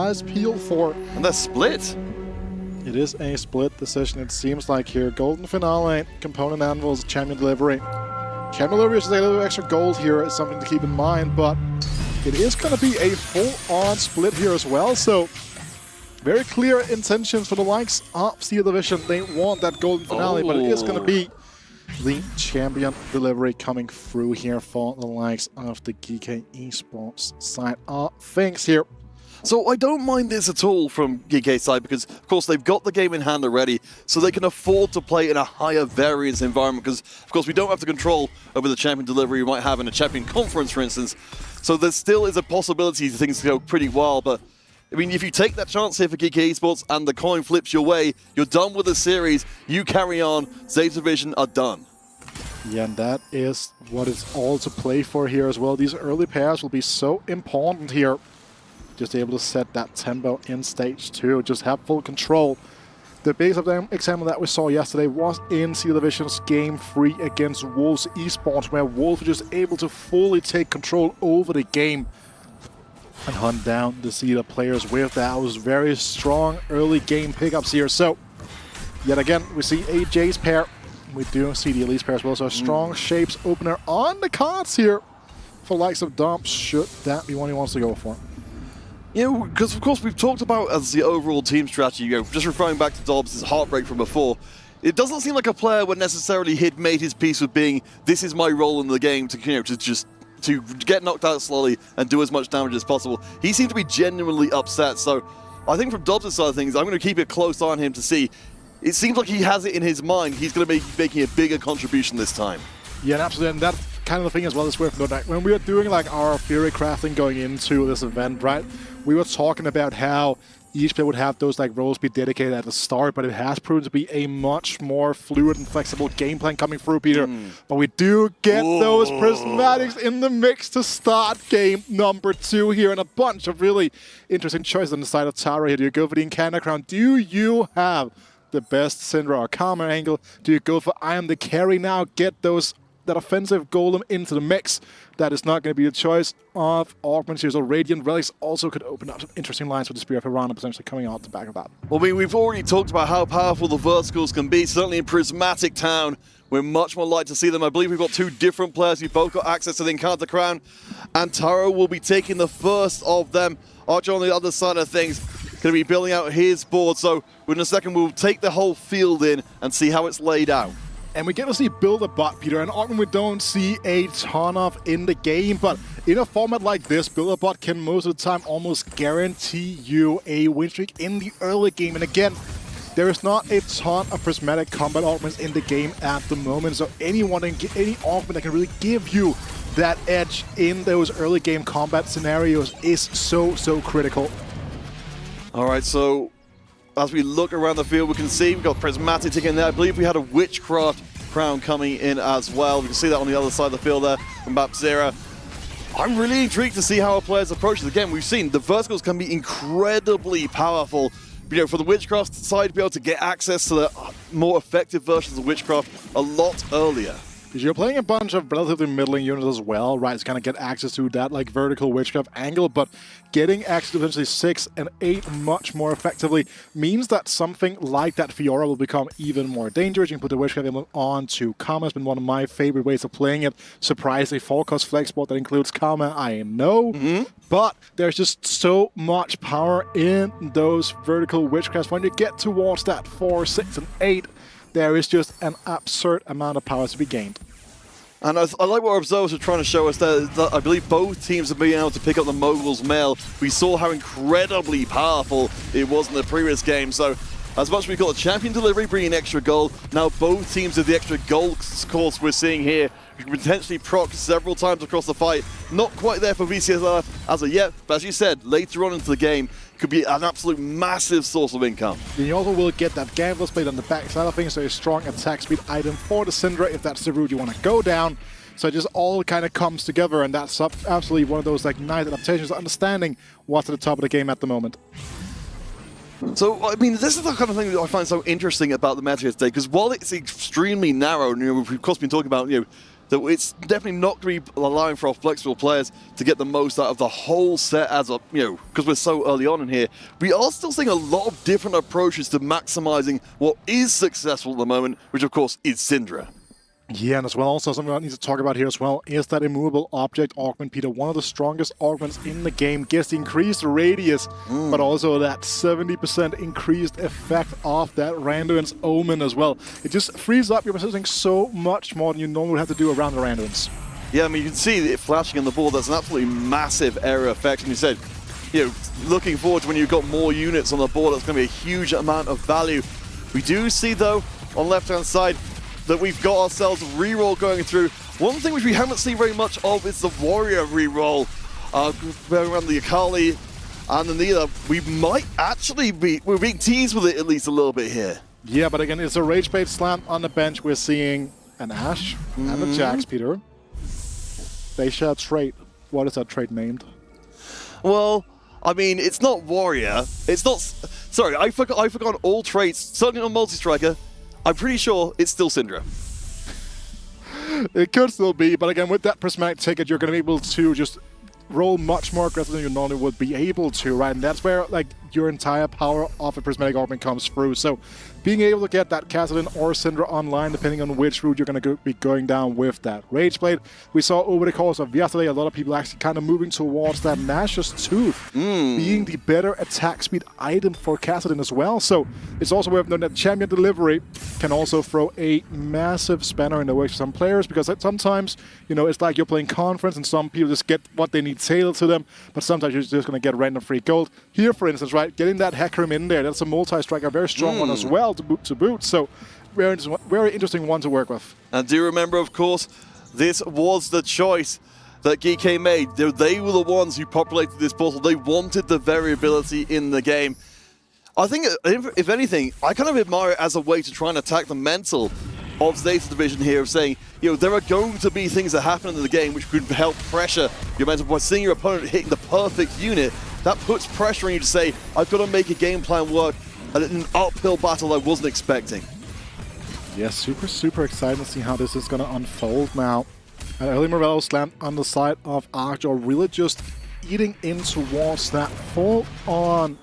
eyes peeled for. And they're split. It is a split decision, it seems like here. Golden Finale, Component Anvils, Champion Delivery. Champion Delivery is a little extra gold here, is something to keep in mind, but it is going to be a full-on split here as well, so very clear intentions for the likes of Steel Division. They want that Golden Finale, but it is going to be the Champion Delivery coming through here for the likes of the GEEKAY Esports side of things here. So I don't mind this at all from GEEKAY's side because, of course, they've got the game in hand already, so they can afford to play in a higher variance environment because, of course, we don't have the control over the Champion Delivery we might have in a Champion Conference, for instance. So there still is a possibility for things to go pretty wild, but I mean, if you take that chance here for GEEKAY Esports and the coin flips your way, you're done with the series, you carry on, ZETA Division are done. Yeah, and that is what it's all to play for here as well. These early pairs will be so important here. Just able to set that tempo in stage 2, just have full control. The biggest example that we saw yesterday was in Steel Division's Game 3 against Wolves Esports, where Wolves were just able to fully take control over the game and hunt down the ZETA players with that. Was very strong early game pickups here. So, yet again, we see AJ's pair. We do see the Elite's pair as well, so a strong shapes opener on the cards here for likes of Dom, should that be one he wants to go for. Yeah, because of course we've talked about as the overall team strategy, just referring back to Dobbs' heartbreak from before, it doesn't seem like a player would necessarily made his peace with being, this is my role in the game to get knocked out slowly and do as much damage as possible. He seemed to be genuinely upset, so I think from Dobbs' side of things, I'm going to keep a close eye on him to see. It seems like he has it in his mind, he's going to be making a bigger contribution this time. Yeah, absolutely, and that's kind of the thing as well is worth noting. When we were doing like our theory crafting going into this event, right, we were talking about how each player would have those like roles be dedicated at the start, but it has proven to be a much more fluid and flexible game plan coming through, Peter. But we do get those prismatics in the mix to start game number 2 here, and a bunch of really interesting choices on the side of Tara here. Do you go for the Incanter Crown? Do you have the best Syndra or Karma angle? Do you go for I am the carry now? Get that offensive golem into the mix. That is not going to be the choice of augments here. So Radiant Relics also could open up some interesting lines with the Spear of Hirana potentially coming out the back of that. Well, I mean, we've already talked about how powerful the verticals can be. Certainly in Prismatic Town, we're much more likely to see them. I believe we've got 2 different players who've both got access to the Incanter Crown, and Taro will be taking the first of them. Archer on the other side of things going to be building out his board. So in a second, we'll take the whole field in and see how it's laid out. And we get to see Build-A-Bot, Peter, and often we don't see a ton of in the game, but in a format like this, Build-A-Bot can most of the time almost guarantee you a win streak in the early game. And again, there is not a ton of prismatic combat augments in the game at the moment, so any augment that can really give you that edge in those early game combat scenarios is so critical. All right, so as we look around the field, we can see we've got Prismatic in there. I believe we had a Witchcraft Crown coming in as well. We can see that on the other side of the field there from Bapzera. I'm really intrigued to see how our players approach this. Again, we've seen the verticals can be incredibly powerful. You know, for the Witchcraft side, to be able to get access to the more effective versions of Witchcraft a lot earlier. Because you're playing a bunch of relatively middling units as well, right? To kind of get access to that like vertical Witchcraft angle, but getting access to potentially 6 and 8 much more effectively means that something like that Fiora will become even more dangerous. You can put the Witchcraft emblem on to Karma. It's been one of my favorite ways of playing it. Surprisingly, full-cost flex board that includes Karma, I know. But there's just so much power in those vertical Witchcrafts. When you get towards that 4, 6, and 8, there is just an absurd amount of power to be gained. And I like what our observers are trying to show us there, that I believe both teams have been able to pick up the Mogul's Mail. We saw how incredibly powerful it was in the previous game. So as much as we've got a Champion Delivery bringing extra gold, now both teams have the extra gold course we're seeing here. We can potentially proc several times across the fight. Not quite there for VCSLF as of yet, but as you said, later on into the game, could be an absolute massive source of income. And you also will get that Gambler's Blade on the back side of things, so a strong attack speed item for the Syndra if that's the route you want to go down. So it just all kind of comes together, and that's absolutely one of those like nice adaptations, understanding what's at the top of the game at the moment. So, I mean, this is the kind of thing that I find so interesting about the meta today, because while it's extremely narrow, and, you know, we've of course been talking about, you know, that it's definitely not going to be allowing for our flexible players to get the most out of the whole set as a, because we're so early on in here. We are still seeing a lot of different approaches to maximizing what is successful at the moment, which of course is Syndra. Yeah, and as well, also something I need to talk about here as well is that immovable object augment, Peter. One of the strongest augments in the game. Gets the increased radius, but also that 70% increased effect of that Randuin's Omen as well. It just frees up your positioning so much more than you normally would have to do around the Randuins. Yeah, I mean, you can see it flashing on the board. That's an absolutely massive area effect. And you said, looking forward to when you've got more units on the board, that's going to be a huge amount of value. We do see, though, on the left-hand side, that we've got ourselves a reroll going through. One thing which we haven't seen very much of is the Warrior reroll. Going around the Akali and the Nida, we might actually we're being teased with it at least a little bit here. Yeah, but again, it's a Rage Bait Slam on the bench. We're seeing an Ashe and a Jax, Peter. They share a trait. What is that trait named? Well, I mean, it's not Warrior. It's not... Sorry, I forgot all traits. Certainly on Multi-Striker. I'm pretty sure it's still Syndra. It could still be, but again, with that prismatic ticket, you're going to be able to just roll much more aggressive than you normally would be able to, right? And that's where, like, your entire power of a prismatic augment comes through. So being able to get that Kassadin or Syndra online, depending on which route you're going to be going down with that Rage Blade. We saw over the course of yesterday, a lot of people actually kind of moving towards that Nash's Tooth being the better attack speed item for Kassadin as well. So it's also worth noting that Champion Delivery can also throw a massive spanner in the works for some players, because sometimes, it's like you're playing Conference and some people just get what they need tailored to them, but sometimes you're just going to get random free gold. Here, for instance, right, getting that Hecarim in there, that's a multi-striker, a very strong one as well to boot. So very interesting one to work with. And do remember, of course, this was the choice that GEEKAY made. They were the ones who populated this portal. They wanted the variability in the game. I think, if anything, I kind of admire it as a way to try and attack the mental of ZETA Division here, of saying, there are going to be things that happen in the game which could help pressure your mental. By seeing your opponent hitting the perfect unit, that puts pressure on you to say, I've got to make a game plan work in an uphill battle I wasn't expecting. Yeah, super excited to see how this is going to unfold now. And early Morello slammed on the side of Archer, really just eating in towards that full-on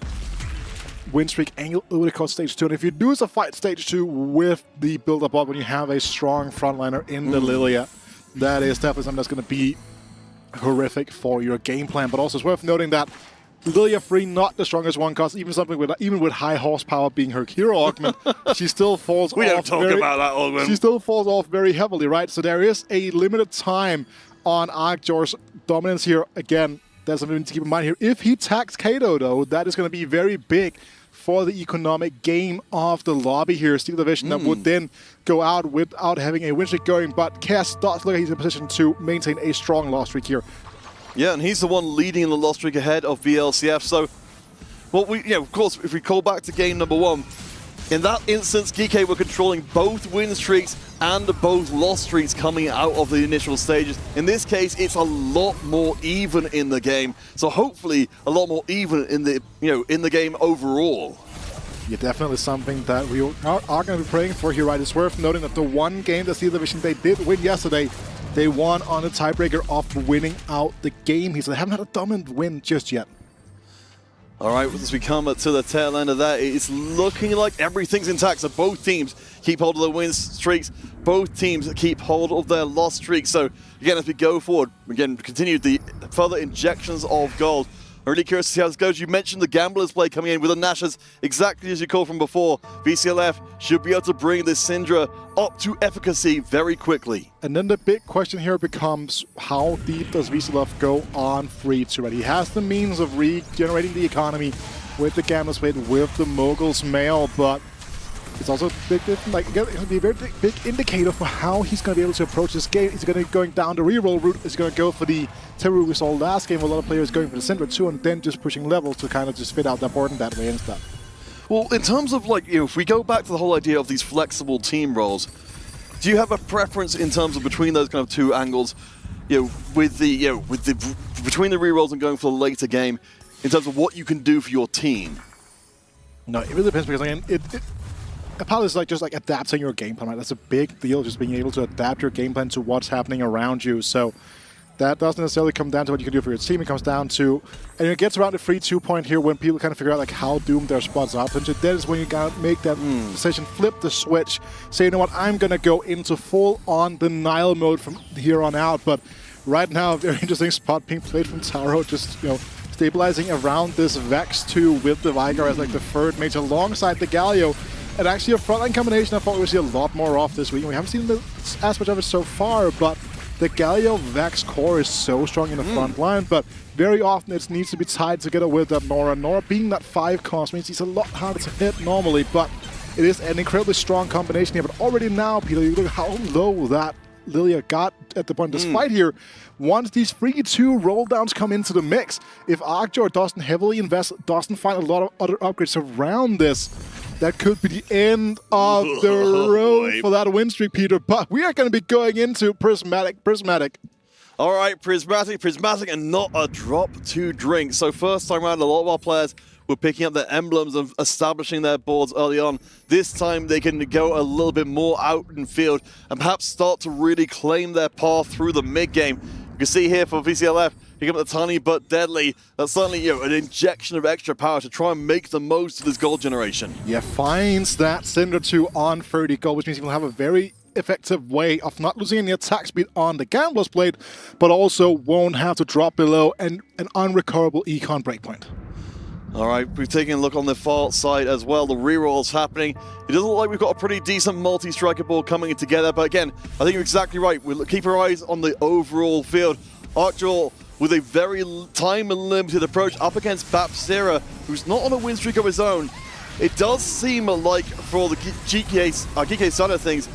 win streak angle over the course stage 2. And if you do a fight stage 2 with the build-up when you have a strong frontliner in the Lilia, that is definitely something that's going to be horrific for your game plan. But also it's worth noting that Lilia free, not the strongest one, because even with high horsepower being her hero augment, she still falls we off. Don't talk about that augment. She still falls off very heavily, right? So there is a limited time on Archer's dominance here. Again, there's something to keep in mind here. If he tags Kato, though, that is going to be very big for the economic game of the lobby here. Steel Division that would then go out without having a win streak going, but Cass does look like he's in a position to maintain a strong loss streak here. Yeah, and he's the one leading in the loss streak ahead of VLCF. So, well, of course, if we call back to game number 1, in that instance, GEEKAY were controlling both win streaks and both loss streaks coming out of the initial stages. In this case, it's a lot more even in the game. So hopefully, a lot more even in the in the game overall. Yeah, definitely something that we are going to be praying for here, right? It's worth noting that the one game that Steel Division they did win yesterday, they won on the tiebreaker of winning out the game. They haven't had a dominant win just yet. All right, as we come to the tail end of that, it's looking like everything's intact. So both teams keep hold of their win streaks. Both teams keep hold of their loss streaks. So again, as we go forward, again, continue the further injections of gold. I'm really curious to see how this goes. You mentioned the Gamblers play coming in with the Nashers, exactly as you called from before. VCLF should be able to bring this Syndra up to efficacy very quickly. And then the big question here becomes, how deep does VCLF go on free to red? He has the means of regenerating the economy with the Gamblers plate, with the Mogul's Mail, but it's also a big difference. Like, it's going to be a very big indicator for how he's going to be able to approach this game. Is he going to be going down the reroll route? Is he going to go for the terror route we saw last game, where a lot of players going for the Syndra too, and then just pushing levels to kind of just fit out that board in that way and stuff? Well, in terms of, like, if we go back to the whole idea of these flexible team roles, do you have a preference in terms of between those kind of two angles, with the between the rerolls and going for the later game, in terms of what you can do for your team? No, it really depends, because again, a part is like just like adapting your game plan, right? That's a big deal, just being able to adapt your game plan to what's happening around you. So that doesn't necessarily come down to what you can do for your team. It comes down to, and it gets around the 3-2 point here when people kind of figure out like how doomed their spots are. And so that is when you gotta make that decision, flip the switch, say, you know what, I'm gonna go into full-on denial mode from here on out. But right now, very interesting spot being played from Taro, just, you know, stabilizing around this Vex 2 with the Vigar as like the third mage alongside the Galio. And actually a frontline combination I thought we would see a lot more of this week. We haven't seen as much of it so far, but the Galio Vex core is so strong in the front line, but very often it needs to be tied together with that Nora. Nora being that 5 cost means he's a lot harder to hit normally, but it is an incredibly strong combination here. But already now, Peter, you look at how low that Lilia got at the point of this fight here. Once these 3-2 roll downs come into the mix, if Arcjor doesn't heavily invest, doesn't find a lot of other upgrades around this, that could be the end of the road for that win streak, Peter. But we are going to be going into Prismatic. All right, Prismatic, and not a drop to drink. So first time around, a lot of our players were picking up their emblems and establishing their boards early on. This time they can go a little bit more out in field and perhaps start to really claim their path through the mid game. You can see here for VCLF, picking up the tiny but deadly. That's certainly, you know, an injection of extra power to try and make the most of this gold generation. Yeah, finds that Cinder 2 on 30 gold, which means he will have a very effective way of not losing any attack speed on the Gambler's Blade, but also won't have to drop below an unrecoverable econ breakpoint. All right, we've taken a look on the far side as well. The reroll's happening. It doesn't look like we've got a pretty decent multi-striker board coming together, but again, I think you're exactly right. We'll keep our eyes on the overall field. Arcjor with a very time-limited approach up against Bapsira, who's not on a win streak of his own. It does seem like, for the GEEKAY side of things,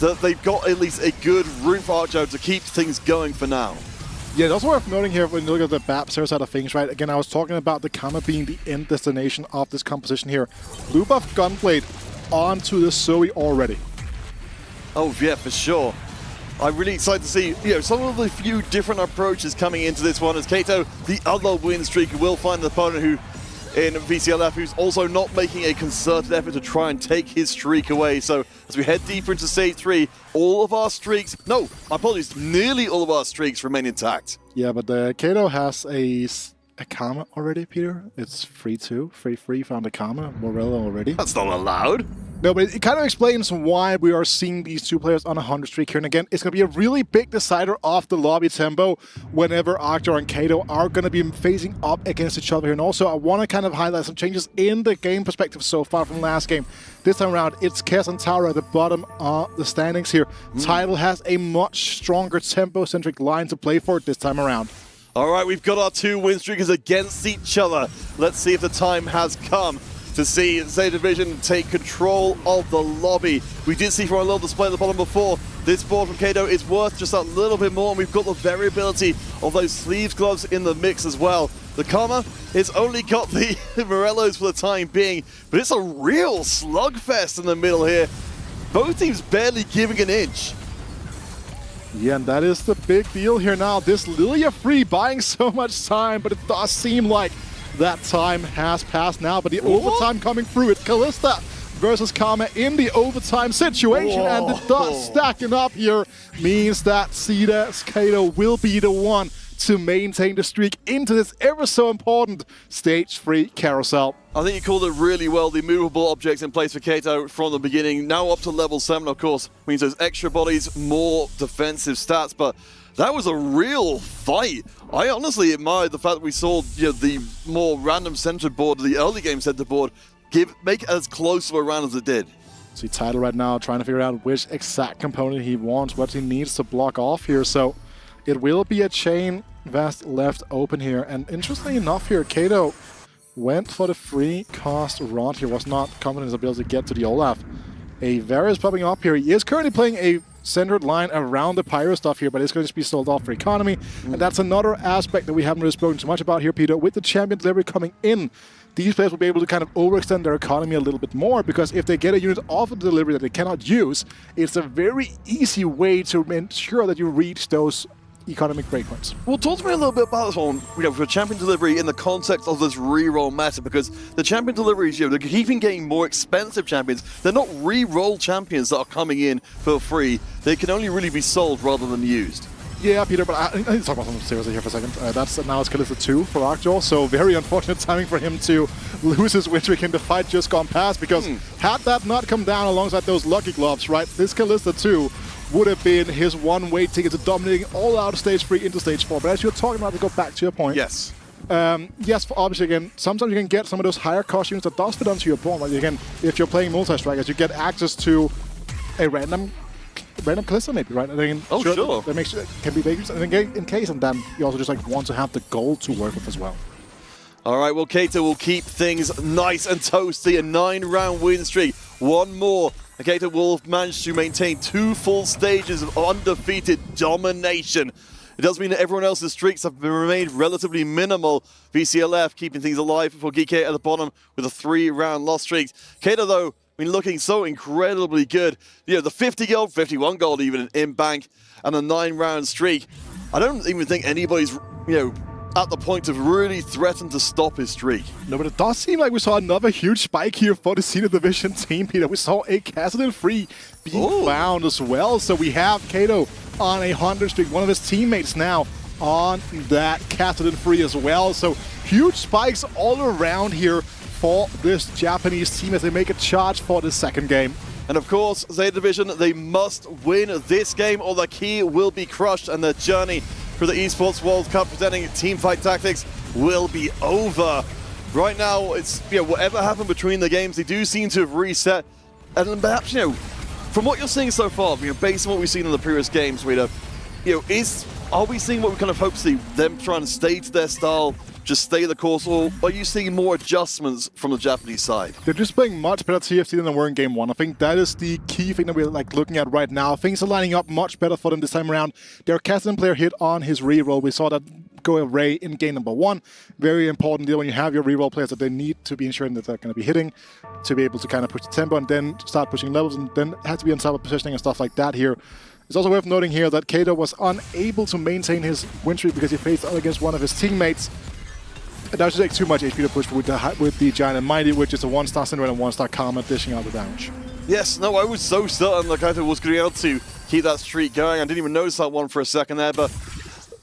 that they've got at least a good route for Arcjor to keep things going for now. Yeah, it's also worth noting here when you look at the Bapsira side of things, right? Again, I was talking about the Kama being the end destination of this composition here. Blue buff Gunblade onto the Zoe already. Oh yeah, for sure. I'm really excited to see, you know, some of the few different approaches coming into this one, as Kato, the other win streak, will find an opponent who, in VCLF, who's also not making a concerted effort to try and take his streak away. So as we head deeper into stage 3, all of our streaks, no, my apologies, nearly all of our streaks remain intact. Yeah, but Kato has a Karma already, Peter. It's 3-2, 3-3, found a Karma, Morello already. That's not allowed. No, but it kind of explains why we are seeing these two players on a 100 streak here. And again, it's going to be a really big decider of the lobby tempo whenever Arcjor and Kato are going to be facing up against each other here. And also, I want to kind of highlight some changes in the game perspective so far from last game. This time around, it's Kes and Taro at the bottom of the standings here. Tidal has a much stronger tempo-centric line to play for this time around. All right, we've got our two win streakers against each other. Let's see if the time has come to see ZETA Division take control of the lobby. We did see from our little display at the bottom before, this board from Kato is worth just a little bit more, and we've got the variability of those sleeves gloves in the mix as well. The Karma has only got the Morellos for the time being, but it's a real slugfest in the middle here. Both teams barely giving an inch. Yeah, and that is the big deal here now. This Lilia free buying so much time, but it does seem like that time has passed now. But the overtime coming through, it's Kalista versus Karma in the overtime situation. And the dust stacking up here means that ZETA Kato will be the one to maintain the streak into this ever so important stage 3 carousel. I think you called it really well. The movable objects in place for Kato from the beginning, now up to level 7, of course, means those extra bodies, more defensive stats, but that was a real fight. I honestly admired the fact that we saw, you know, the more random centered board, the early game centered board, make as close of a round as it did. See Tidal right now trying to figure out which exact component he wants, what he needs to block off here. So it will be a chain vest left open here. And interestingly enough here, Kato went for the free cost rod here, was not confident in his ability to get to the Olaf. A Varus popping up here. He is currently playing a centered line around the Pyro stuff here, but it's going to be sold off for economy. And that's another aspect that we haven't really spoken too much about here, Peter. With the champion delivery coming in, these players will be able to kind of overextend their economy a little bit more, because if they get a unit off of the delivery that they cannot use, it's a very easy way to ensure that you reach those economic breakpoints. Well, talk to me a little bit about this one, for champion delivery in the context of this re-roll meta, because the champion deliveries, they're keeping getting more expensive champions. They're not re-roll champions that are coming in for free. They can only really be sold rather than used. Yeah, Peter, but I need to talk about something seriously here for a second. That's now it's Kalista 2 for Lockjaw, so very unfortunate timing for him to lose his win streak in the fight just gone past, because had that not come down alongside those Lucky Gloves, right, this Kalista 2 would have been his one-way ticket to dominating all out of stage 3 into stage 4. But as you're talking about, to go back to your point. Yes. Yes, obviously, again, sometimes you can get some of those higher cost units that does fit onto your pawn. Like, again, if you're playing multi-strikers, you get access to a random Kalista maybe, right? Sure. That makes it can be dangerous in case, and then you also just like want to have the gold to work with as well. All right, well, Keita will keep things nice and toasty. A 9-round win streak. One more. Keita will manage to maintain 2 full stages of undefeated domination. It does mean that everyone else's streaks have remained relatively minimal. VCLF keeping things alive for GEEKAY at the bottom with a 3-round loss streak. Keita, though, looking so incredibly good. The 50 gold, 51 gold even in bank, and a 9-round streak. I don't even think anybody's, at the point of really threaten to stop his streak. No, but it does seem like we saw another huge spike here for the ZETA Division team, Peter. We saw a Kassadin free being found as well. So we have Kato on a 100 streak, one of his teammates now on that Kassadin free as well. So huge spikes all around here for this Japanese team as they make a charge for the second game. And of course, ZETA Division, they must win this game or the key will be crushed and their journey for the Esports World Cup presenting Teamfight Tactics will be over. Right now, it's, whatever happened between the games, they do seem to have reset. And perhaps, from what you're seeing so far, based on what we've seen in the previous games, Rita, are we seeing what we kind of hope to see? Them trying to stay to their style, just stay the course, or are you seeing more adjustments from the Japanese side? They're just playing much better TFT than they were in Game 1. I think that is the key thing that we're looking at right now. Things are lining up much better for them this time around. Their Kassadin player hit on his reroll. We saw that go away in Game number 1. Very important deal when you have your reroll players that they need to be ensuring that they're going to be hitting to be able to kind of push the tempo and then start pushing levels, and then have to be on top of positioning and stuff like that here. It's also worth noting here that Kato was unable to maintain his win streak because he faced out against one of his teammates. That was just like too much HP to push with the Giant and Mighty, which is a 1-star Syndrome and 1-star Karma dishing out the damage. Yes, no, I was so certain that Kaito was going to be able to keep that streak going. I didn't even notice that one for a second there, but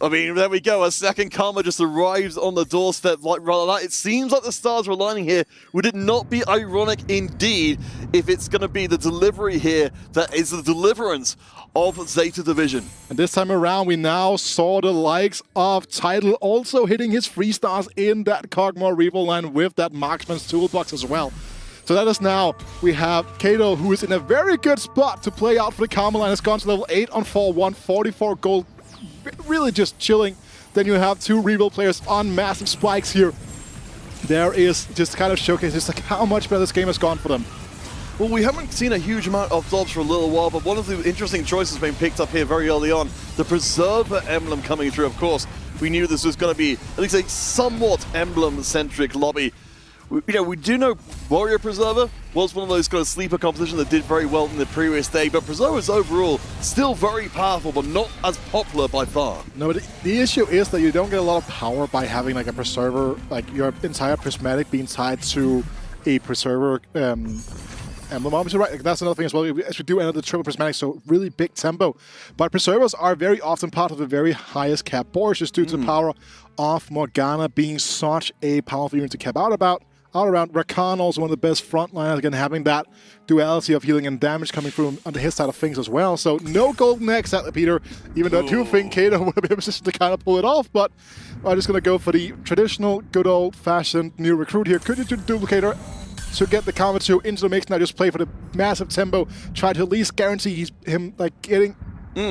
there we go. A second Karma just arrives on the doorstep like rather that. It seems like the stars were aligning here. Would it not be ironic indeed if it's going to be the delivery here that is the deliverance of ZETA Division? And this time around, we now saw the likes of Tidal also hitting his 3 stars in that Kog'Maw reroll line with that Marksman's Toolbox as well. So that is now, we have Kato, who is in a very good spot to play out for the Karma line. Has gone to level 8 on 4-1, 44 gold. Really just chilling. Then you have 2 reroll players on massive spikes here. There is just kind of showcases like how much better this game has gone for them. Well, we haven't seen a huge amount of dobs for a little while, but one of the interesting choices being picked up here very early on, the Preserver emblem coming through. Of course, we knew this was going to be at least a somewhat emblem-centric lobby. We do know Warrior Preserver was one of those kind of sleeper compositions that did very well in the previous day, but Preserver's overall still very powerful, but not as popular by far. No, but the issue is that you don't get a lot of power by having like a Preserver, like your entire prismatic being tied to a Preserver emblem. Obviously, right, like, that's another thing as well. As we do enter the triple prismatic, so really big tempo. But Preservers are very often part of the very highest cap boards just due to the power of Morgana being such a powerful unit to cap out around. Rakan also one of the best frontliners, again, having that duality of healing and damage coming through on his side of things as well. So no golden X at Peter, even though I do think Kato would have been in a position to kind of pull it off, but I'm just going to go for the traditional, good old-fashioned new recruit here. Could you do the duplicator to get the Karma 2 into the mix, now just play for the massive tempo, try to at least guarantee him like getting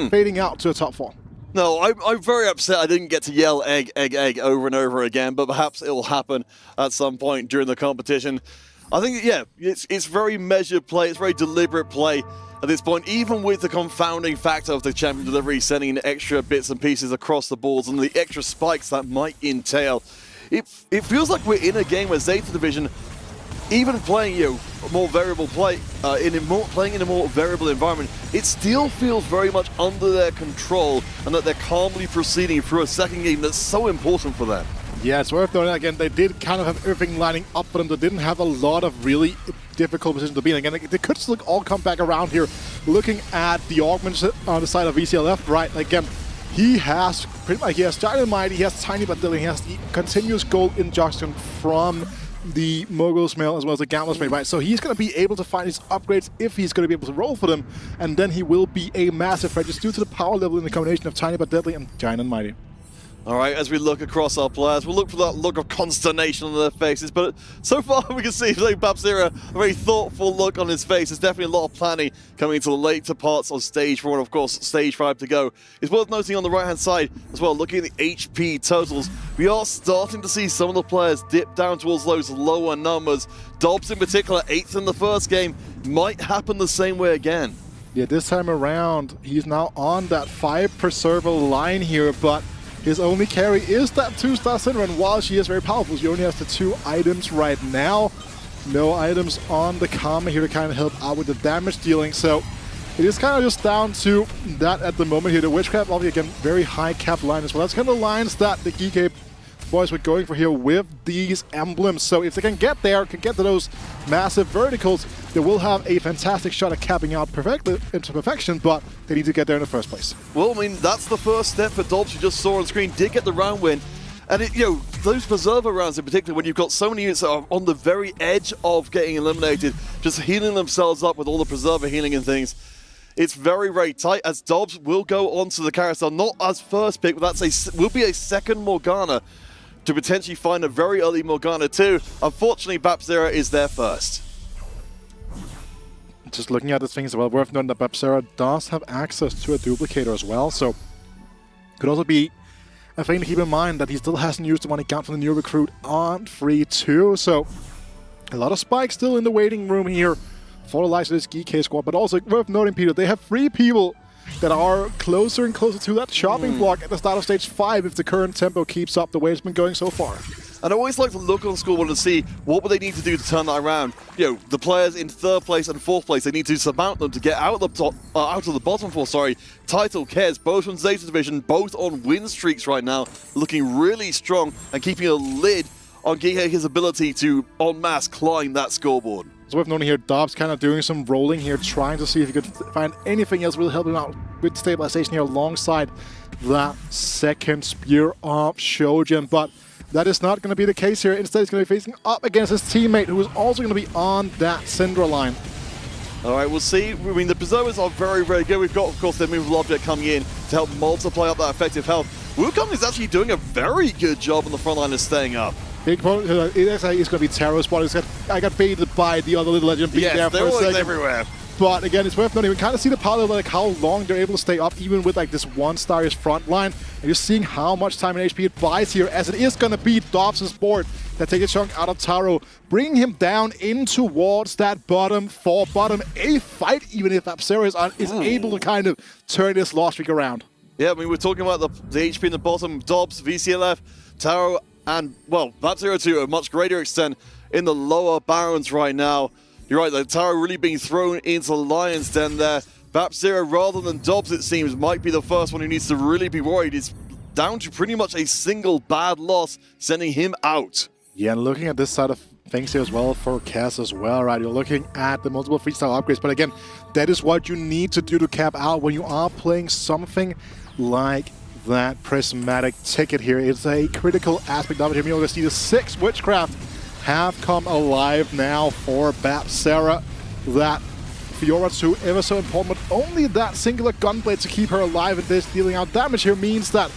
fading out to the top 4. No, I'm very upset I didn't get to yell egg, egg, egg over and over again, but perhaps it will happen at some point during the competition. I think, yeah, it's very measured play, it's very deliberate play at this point, even with the confounding factor of the champion delivery sending in extra bits and pieces across the boards and the extra spikes that might entail. It feels like we're in a game where ZETA Division, even playing more variable play, playing in a more variable environment, it still feels very much under their control and that they're calmly proceeding through a second game that's so important for them. Yeah, it's worth noting again, they did kind of have everything lining up for them. They didn't have a lot of really difficult positions to be in. Again, they could still all come back around here. Looking at the augments on the side of VCLF, right? Again, he has pretty much, he has Dynamite, he has Tiny but he has the continuous gold injection from the Mogul's Mail as well as the Gambler's Mail, right? So he's going to be able to find his upgrades if he's going to be able to roll for them, and then he will be a massive threat just due to the power level in the combination of Tiny but Deadly and Giant and Mighty. All right, as we look across our players, we'll look for that look of consternation on their faces, but so far we can see Babzera, a very thoughtful look on his face. There's definitely a lot of planning coming into the later parts of Stage 4 and of course Stage 5 to go. It's worth noting on the right-hand side as well, looking at the HP totals, we are starting to see some of the players dip down towards those lower numbers. Dobbs in particular, 8th in the first game, might happen the same way again. Yeah, this time around, he's now on that 5 preserver line here, but his only carry is that 2-star Syndra, and while she is very powerful, she only has the 2 items right now. No items on the Kama here to kind of help out with the damage dealing, so it is kind of just down to that at the moment here. The Witchcraft, obviously, again, very high cap line as well. That's kind of the lines that the GEEKAY boys were going for here with these emblems. So if they can get there, can get to those massive verticals, they will have a fantastic shot at capping out into perfection, but they need to get there in the first place. Well, I mean, that's the first step for Dobbs, you just saw on screen, did get the round win. And, those Preserver rounds in particular, when you've got so many units that are on the very edge of getting eliminated, just healing themselves up with all the Preserver healing and things, it's very, very tight, as Dobbs will go onto the carousel, not as first pick, but will be a second Morgana to potentially find a very early Morgana too. Unfortunately, Babzera is there first. Just looking at this thing as well, worth noting that Babzera does have access to a duplicator as well, so could also be a thing to keep in mind that he still hasn't used the one he got from the new recruit on free too. So a lot of spikes still in the waiting room here for the likes of this GEEKAY squad, but also worth noting, Peter, they have 3 people that are closer and closer to that chopping block at the start of Stage 5 if the current tempo keeps up the way it's been going so far. And I always like to look on scoreboard and see what would they need to do to turn that around. The players in 3rd place and 4th place, they need to surmount them to get out of the top, out of the bottom 4. Title, Kez, both from ZETA division, both on win streaks right now, looking really strong and keeping a lid on GEEKAY's ability to en masse climb that scoreboard. So we've known here, Dobbs kind of doing some rolling here, trying to see if he could find anything else really helping out with stabilization here alongside that second spear of Shojin. But that is not going to be the case here. Instead, he's going to be facing up against his teammate, who is also going to be on that Syndra line. All right, we'll see. I mean, the Preservers are very, very good. We've got, of course, their movable object coming in to help multiply up that effective health. Wukong is actually doing a very good job on the front line of staying up. Big point, it's going to be Taro's spot. I got baited by the other little legend being there for a second. Everywhere. But again, it's worth noting, we kind of see the power of how long they're able to stay up, even with this 1-star front line. And you're seeing how much time and HP it buys here, as it is going to be Dobbs' board that takes a chunk out of Taro, bringing him down in towards that bottom 4, bottom 8 fight, even if Babzera is able to kind of turn this loss streak around. Yeah, I mean, we're talking about the HP in the bottom, Dobbs, VCLF, Taro, and, well, Babzera to a much greater extent in the lower barons right now. You're right, the Taro really being thrown into the lion's den there. Babzera, rather than Dobbs, it seems, might be the first one who needs to really be worried. He's down to pretty much a single bad loss, sending him out. Yeah, and looking at this side of things here as well for Cass as well, right? You're looking at the multiple freestyle upgrades, but again, that is what you need to do to cap out when you are playing something like that prismatic ticket here. It's a critical aspect of it. Here, you're going to see the 6 Witchcraft have come alive now for Babzera. That Fiora too, ever so important, but only that singular gunblade to keep her alive, and this dealing out damage here means that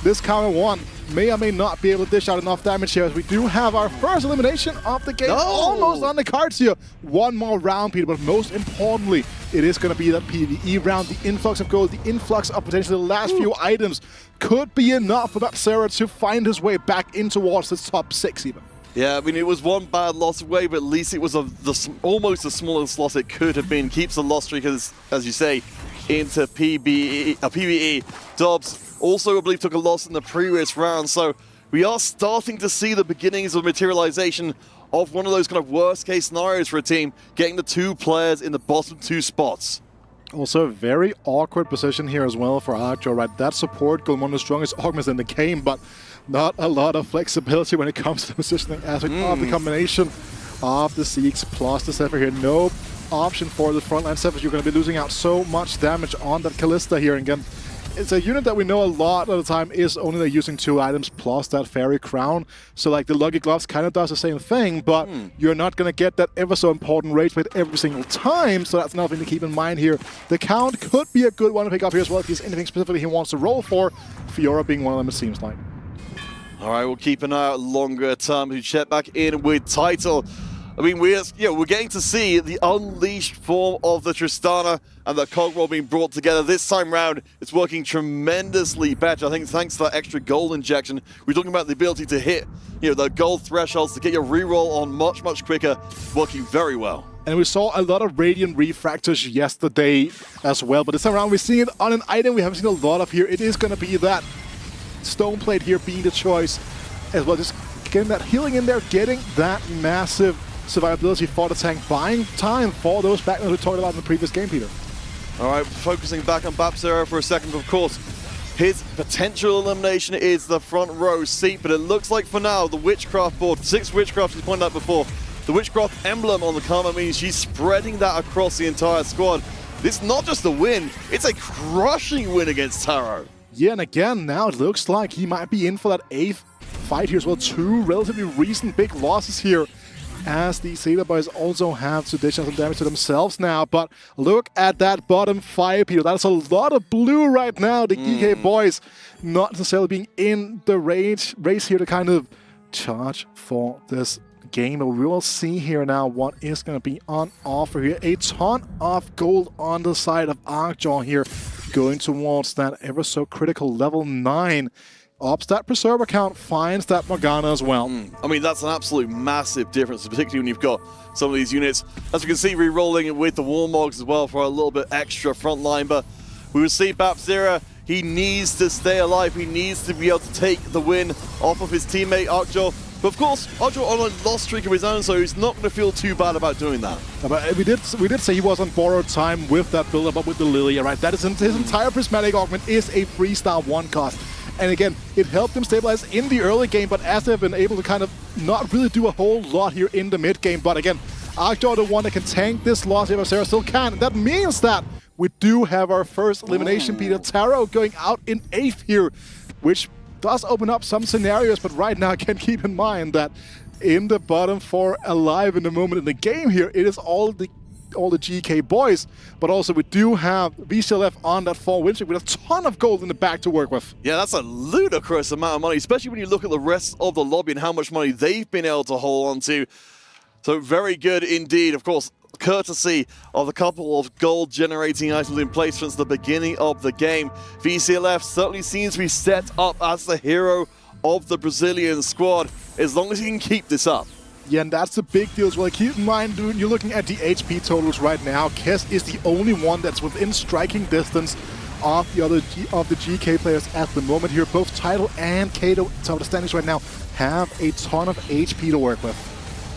this counter 1 may or may not be able to dish out enough damage here, as we do have our first elimination of the game almost on the cards here. One more round, Peter, but most importantly, it is going to be that PvE round. The influx of gold, the influx of potentially the last few items could be enough for Babzera to find his way back in towards the top 6 even. Yeah, I mean, it was one bad loss away, but at least it was almost the smallest loss it could have been. Keeps the loss streak, as you say, into PvE. Dobbs also, I believe, took a loss in the previous round, so we are starting to see the beginnings of materialization of one of those kind of worst-case scenarios for a team, getting the 2 players in the bottom 2 spots. Also, a very awkward position here as well for RIYADH, right? That support goal, one of the strongest augments in the game, but not a lot of flexibility when it comes to the positioning aspect of the combination of the Zeeks plus the Zephyr here. No option for the frontline Zephyr. You're going to be losing out so much damage on that Kalista here. And again, it's a unit that we know a lot of the time is only using 2 items plus that Fairy Crown. So like the Lucky Gloves kind of does the same thing, but you're not going to get that ever so important rage rate every single time. So that's another thing to keep in mind here. The Count could be a good one to pick up here as well if there's anything specifically he wants to roll for. Fiora being one of them, it seems like. All right, we'll keep an eye out longer term to check back in with Title. I mean, we're getting to see the unleashed form of the Tristana and the Cogwell being brought together. This time round, it's working tremendously better. I think thanks to that extra gold injection, we're talking about the ability to hit, the gold thresholds to get your reroll on much, much quicker, working very well. And we saw a lot of Radiant Refractors yesterday as well, but this time around we're seeing it on an item we haven't seen a lot of here. It is going to be that Stone Plate here being the choice as well. Just getting that healing in there, getting that massive survivability for the tank, buying time for those backlines we talked about in the previous game, Peter. All right, focusing back on BapZero for a second, of course. His potential elimination is the front row seat, but it looks like for now, the Witchcraft board, 6 Witchcrafts as pointed out before, the Witchcraft emblem on the Karma means she's spreading that across the entire squad. It's not just a win, it's a crushing win against Taro. Yeah, and again, now it looks like he might be in for that 8th fight here as well. 2 relatively recent big losses here, as the ZETA boys also have to dish out some damage to themselves now. But look at that bottom 5, Peter. That's a lot of blue right now. The GEEKAY boys not necessarily being in the race here to kind of charge for this game. But we will see here now what is going to be on offer here. A ton of gold on the side of Arcjaw here, going towards that ever so critical level 9. Ups that Preserver count, finds that Morgana as well. I mean, that's an absolute massive difference, particularly when you've got some of these units. As we can see, re-rolling with the Warmogs as well for a little bit extra frontline. But we will see BapZero, he needs to stay alive. He needs to be able to take the win off of his teammate, Arcjaw. But of course, Arcjaw on a loss streak of his own, so he's not going to feel too bad about doing that. But we did say he was on borrowed time with that build-up, but with the Lilia, right? That is his entire Prismatic Augment is a 3-star 1 cost. And again, it helped them stabilize in the early game, but as they've been able to kind of not really do a whole lot here in the mid game. But again, Arcjaw, the one that can tank this loss here, Sarah still can. That means that we do have our first elimination, Peter. Taro going out in 8th here, which does open up some scenarios, but right now, again, keep in mind that in the bottom 4 alive in the moment in the game here, it is all the GEEKAY boys, but also we do have VCLF on that 4 win streak with a ton of gold in the back to work with. Yeah, that's a ludicrous amount of money, especially when you look at the rest of the lobby and how much money they've been able to hold on to. So very good indeed. Of course, courtesy of a couple of gold generating items in place since the beginning of the game. VCLF certainly seems to be set up as the hero of the Brazilian squad, as long as he can keep this up. Yeah, and that's a big deal as well. Keep in mind, dude, you're looking at the HP totals right now. Kess is the only one that's within striking distance of the other GEEKAY players at the moment here. Both Tidal and Kato, top of the standings right now, have a ton of HP to work with.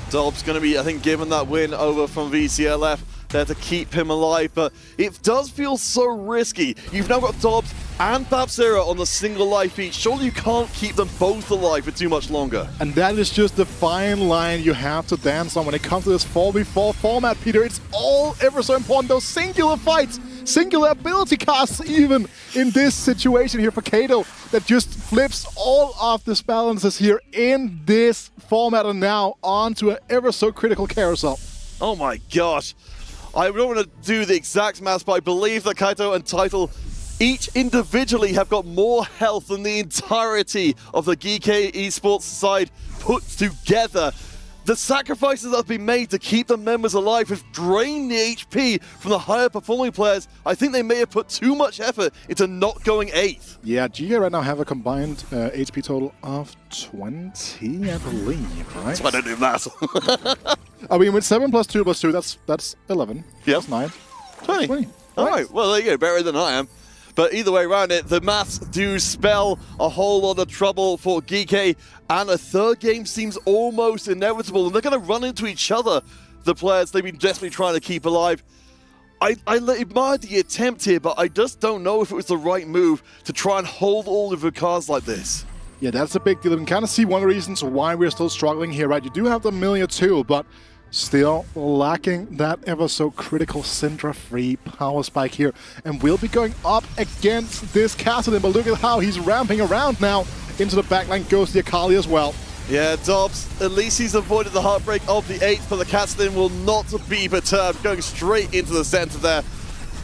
Dobbs going to be, I think, given that win over from VCLF there to keep him alive, but it does feel so risky. You've now got Dobbs and BapZero on the single life each. Surely you can't keep them both alive for too much longer. And that is just the fine line you have to dance on when it comes to this 4v4 format, Peter. It's all ever so important, those singular fights, singular ability casts even in this situation here for Kato, that just flips all of the balances here in this format and now onto an ever so critical carousel. Oh my gosh. I don't want to do the exact maths, but I believe that Kaito and Title each individually have got more health than the entirety of the GEEKAY Esports side put together. The sacrifices that have been made to keep the members alive have drained the HP from the higher performing players. I think they may have put too much effort into not going 8th. Yeah, GEEKAY right now have a combined HP total of 20, I believe, right? That's why I don't do maths. I mean, with 7 plus 2 plus 2, that's 11. Yeah. That's 9. 20. All right, well, there you go, better than I am. But either way around it, the maths do spell a whole lot of trouble for GEEKAY, and a third game seems almost inevitable, and they're going to run into each other, the players they've been desperately trying to keep alive. I admire the attempt here, but I just don't know if it was the right move to try and hold all of the cards like this. Yeah, that's a big deal. We can kind of see one of the reasons why we're still struggling here, right? You do have the Millia too, but still lacking that ever so critical Syndra-free power spike here. And we'll be going up against this Kassadin, but look at how he's ramping around now into the backline. Goes the Akali as well. Yeah, Dobbs, at least he's avoided the heartbreak of the 8th, but the Kassadin will not be perturbed, going straight into the center there,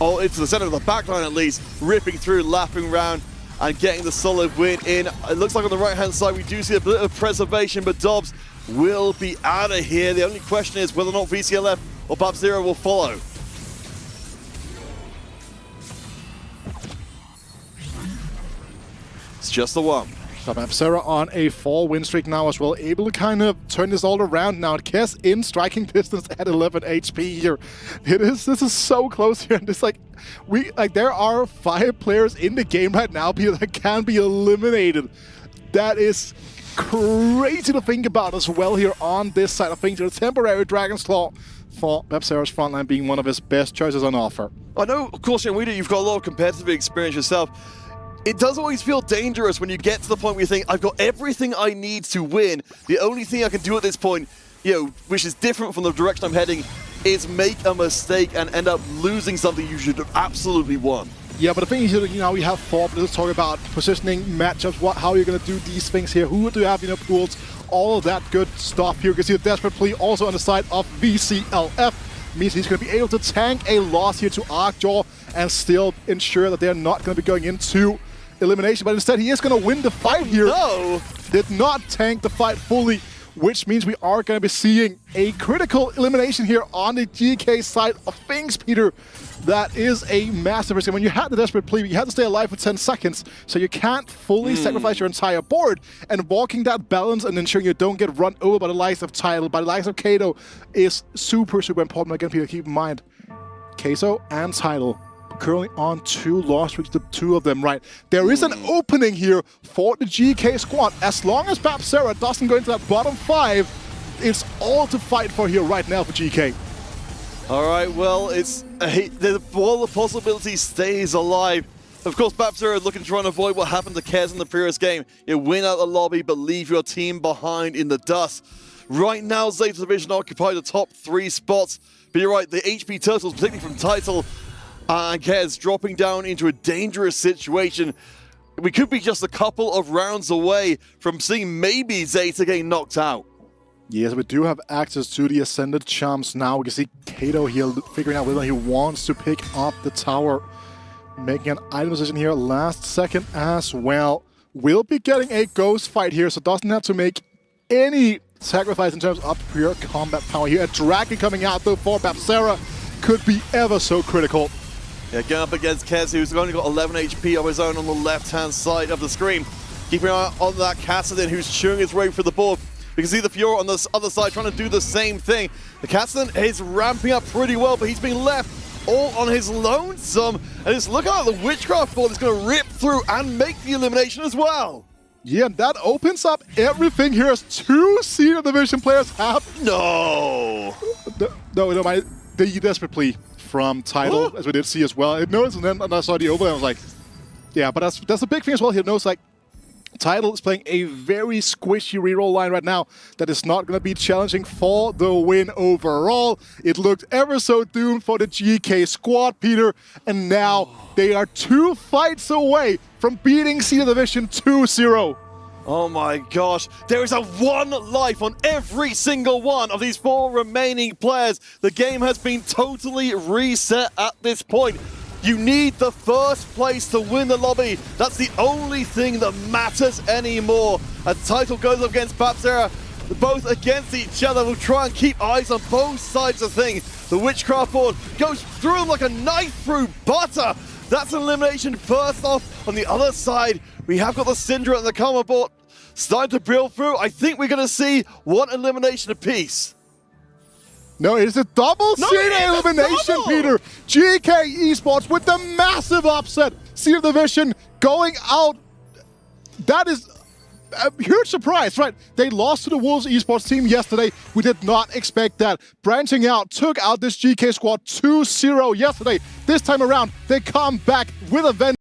or into the center of the backline at least, ripping through, lapping around, and getting the solid win in. It looks like on the right-hand side we do see a bit of preservation, but Dobbs will be out of here. The only question is whether or not VCLF or BAP0 will follow. It's just the one. So BAP0 on a 4-win streak now as well, able to kind of turn this all around now. Kess in striking distance at 11 HP here. This is so close here, and it's like there are 5 players in the game right now that can be eliminated. That is crazy to think about as well here on this side of things. A temporary Dragon's Claw for BAP0's frontline being one of his best choices on offer. I know, of course, you've got a lot of competitive experience yourself. It does always feel dangerous when you get to the point where you think, I've got everything I need to win. The only thing I can do at this point, which is different from the direction I'm heading, is make a mistake and end up losing something you should have absolutely won. Yeah, but the thing is, we have 4, but let's talk about positioning, matchups, how you're going to do these things here, who do you have, pools, all of that good stuff here. You can see the Desperate Plea also on the side of VCLF. Means he's going to be able to tank a loss here to Arcjaw and still ensure that they're not going to be going into elimination, but instead he is going to win the fight here. No! Did not tank the fight fully, which means we are going to be seeing a critical elimination here on the GEEKAY side of things, Peter. That is a massive risk. And when you had the Desperate Plea, you had to stay alive for 10 seconds, so you can't fully sacrifice your entire board. And walking that balance and ensuring you don't get run over by the likes of Tidal, by the likes of Kato, is super, super important. Again, Peter, keep in mind, Kato and Tidal currently on 2 loss streaks, the 2 of them, right? There is an opening here for the GEEKAY squad. As long as BAP0 doesn't go into that bottom 5, it's all to fight for here right now for GEEKAY. All right, well, while the possibility stays alive. Of course, BAP0 looking to try and avoid what happened to Kez in the previous game. You win out the lobby, but leave your team behind in the dust. Right now, ZETA Division occupy the top 3 spots. But you're right, the HP Turtles, particularly from Title and Kez, dropping down into a dangerous situation. We could be just a couple of rounds away from seeing maybe ZETA getting knocked out. Yes, we do have access to the Ascended Charms now. We can see Kato here figuring out whether he wants to pick up the tower. Making an item position here last second as well. We'll be getting a ghost fight here, so doesn't have to make any sacrifice in terms of pure combat power here. A dragon coming out though for BAP0 could be ever so critical. Yeah, going up against Kez, who's only got 11 HP of his own on the left-hand side of the screen. Keeping an eye on that Kassadin, who's chewing his way through the board. We can see the Fiora on the other side trying to do the same thing. The Kassadin is ramping up pretty well, but he's being left all on his lonesome. And just look at the Witchcraft board that's going to rip through and make the elimination as well. Yeah, that opens up everything here as 2 Senior Division players have... No! The Desperate Plea from Tidal, as we did see as well. I noticed, and then I saw the overlay, I was like, yeah, but that's a big thing as well here. Notice, like, Tidal is playing a very squishy reroll line right now that is not going to be challenging for the win overall. It looked ever so doomed for the GEEKAY squad, Peter, and now they are 2 fights away from beating Senior Division 2-0. Oh my gosh, there is a 1 life on every single one of these 4 remaining players. The game has been totally reset at this point. You need the first place to win the lobby. That's the only thing that matters anymore. As Title goes up against BAP0, both against each other. We'll try and keep eyes on both sides of things. The Witchcraft board goes through him like a knife through butter. That's an elimination first off. On the other side, we have got the Syndra and the Karma board starting to build through. I think we're going to see 1 elimination apiece. No, it's a double Senior elimination, Peter. GEEKAY Esports with the massive upset. Senior Division going out. That is a huge surprise, right? They lost to the Wolves Esports team yesterday. We did not expect that. Branching out, took out this GK squad 2-0 yesterday. This time around, they come back with a vengeance.